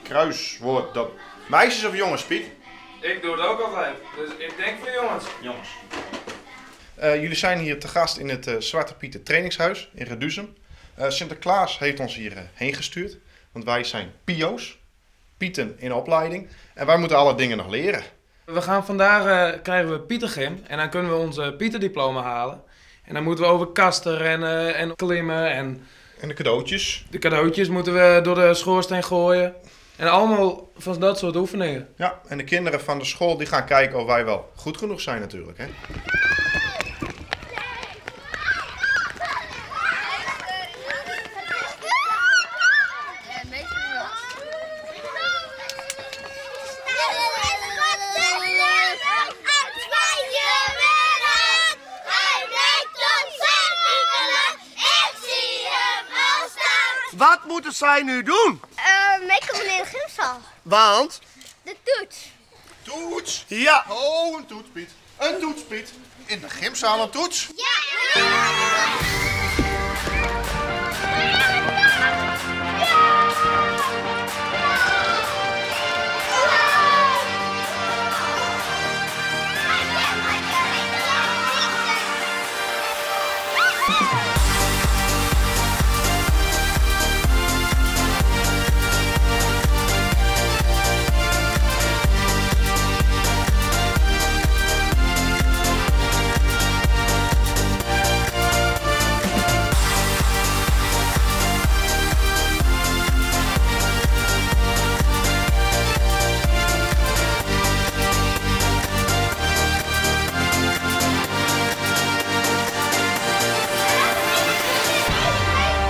kruiswoord dat meisjes of jongens, Piet? Ik doe het ook altijd, dus ik denk voor jongens. Jongens. Jullie zijn hier te gast in het Zwarte Pieten trainingshuis in Reduzum. Sinterklaas heeft ons hierheen gestuurd, want wij zijn Pio's, Pieten in opleiding. En wij moeten alle dingen nog leren. We gaan vandaag, krijgen we Pietergym en dan kunnen we onze Pieterdiploma halen. En dan moeten we over kasten rennen en klimmen en de cadeautjes. De cadeautjes moeten we door de schoorsteen gooien. En allemaal van dat soort oefeningen. Ja, en de kinderen van de school die gaan kijken of wij wel goed genoeg zijn natuurlijk, hè? Wat moeten zij nu doen? Meekomen in de gymzaal. Want? De toets. Toets? Ja. Oh, een toets, Piet. Een toets, Piet. In de gymzaal een toets? Ja.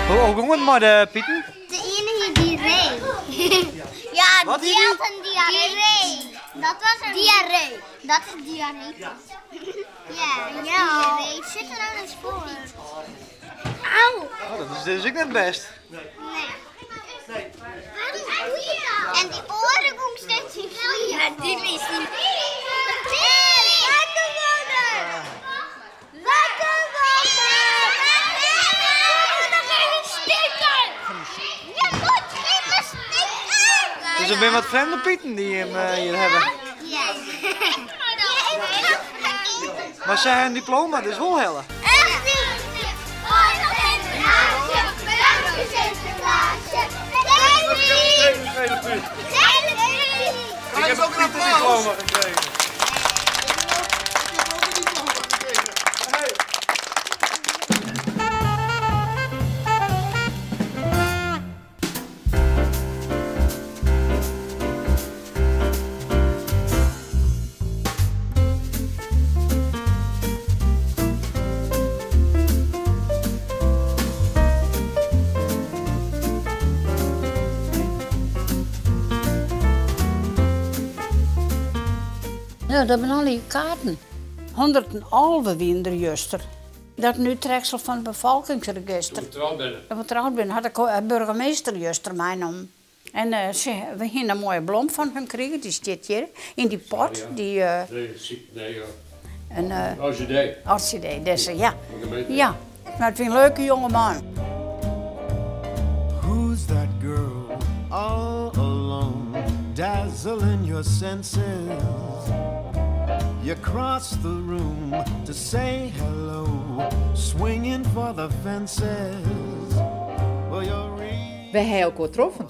Hoe ging het maar, Pieten? De ene hier die reed. Ja, Wat die had een diarree. Dat was een diarree. Dat is diarree. Ja, diarree. Zit er nou eens voor? Auw. Oh, dat is dus ook net best. Nee. En die oren steeds in vliegen. Ja, die is niet. Wakkerwonen! Wakkerwonen! Je moet geen stikken! Dus er zijn wat vreemde Pieten die hem hier hebben. Ja. Maar zijn diploma, dat is wel helle. Echt niet! Oh, nog een glaasje! Bedankt, Sinterklaasje! Ik heb ook een diploma gekregen. Ja, dat zijn al die kaarten. 111 wie er juster. Dat nu treksel van het bevolkingsregister. Dat we getrouwd ben, had ik burgemeester juster meegenomen. En we hebben een mooie blom van hem gekregen, die zit hier in die pot. Die, een orchidee, deze, ja. Ja, maar het is een leuke jongeman. Who's that girl all alone, dazzling your senses? You cross the room to say hello, swinging for the fences. Well, you're We hebben elkaar getroffen.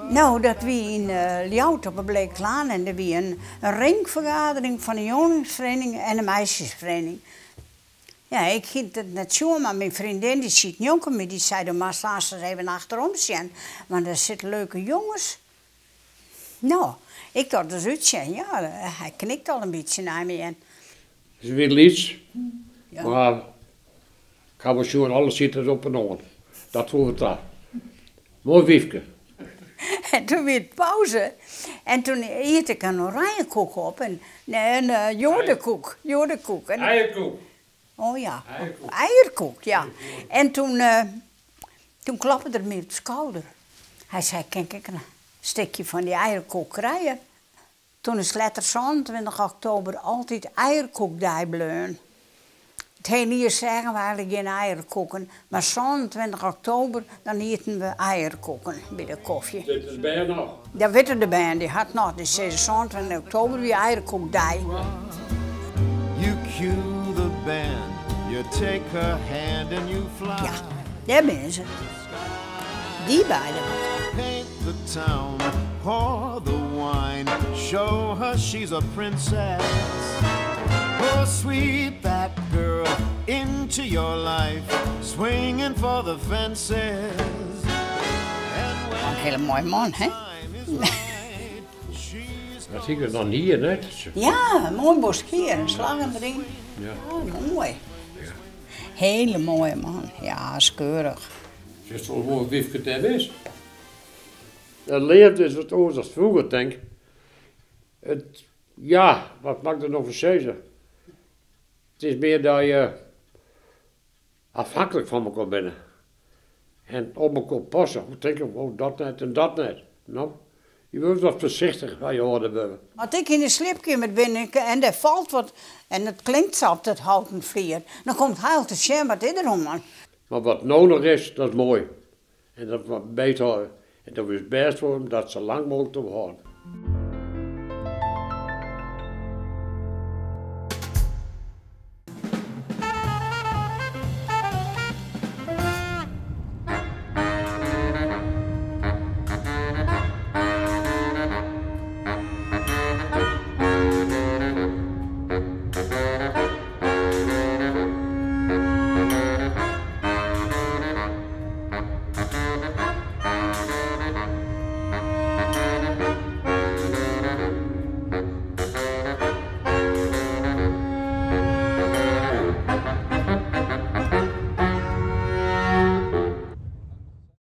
Nou, dat wie in Ljouwt op een Bleeklaan en er wie een ringvergadering van een jongensvereniging en een meisjesvereniging. Ja, ik ging het net zo, maar mijn vriendin die ziet jongen met die zei, dan maar staan ze even achterom zien, want er zitten leuke jongens. Nou, ik dacht dus uitzien, ja, hij knikt al een beetje naar me. Het is weer lieds, Ja. maar ik ga wel zien, alles zit er op en aan. Dat voelt het daar. Mooi wiefke. En toen weer pauze. En toen eet ik een oranjekoek op en een jodenkoek. En, Eierkoek. oh ja, Eierkoek. eierkoek, ja. En toen klapte er me op de schouder. Hij zei, kijk ik een stukje van die eierkoek krijgen. Toen is letter 20 oktober altijd eierkoekdag bleun. Het hele jaar zeggen we eigenlijk geen eieren koken. Maar 27 oktober dan eten we eieren koken bij de koffie. Dit is bij nog. Dat weten de band, die had nog. Dus 27 oktober weer eieren kookdij. You cue the band, you take her hand and you fly. Ja, daar ben ze. Die beiden. Paint the town, pour the wine, show her she's a princess. Oh, sweep that girl into your life, swinging for the fences. Een hele mooie man, hè? Dat zie ik dan hier net. Ja, een mooi boskeer, een slag erin. Ja. Oh, mooi. Hele mooie man. Ja, is keurig. Het is wel mooi wiefke het is. Het leven is wat anders dan vroeger, denk ik. Ja, wat mag ik er nog voor zeggen? Het is meer dat je afhankelijk van elkaar bent. En op elkaar passen. Ik denk, oh, dat net en dat net. Nou, je wordt wat voorzichtig waar je hoorde bent. Als ik in de slipkamer ben en er valt wat en het klinkt zo op dat houten vlier, dan komt heel te zien wat is er om, man. Maar wat nodig is, dat is mooi. En dat wat beter. En dat is best voor hem dat zo lang mogelijk te houden.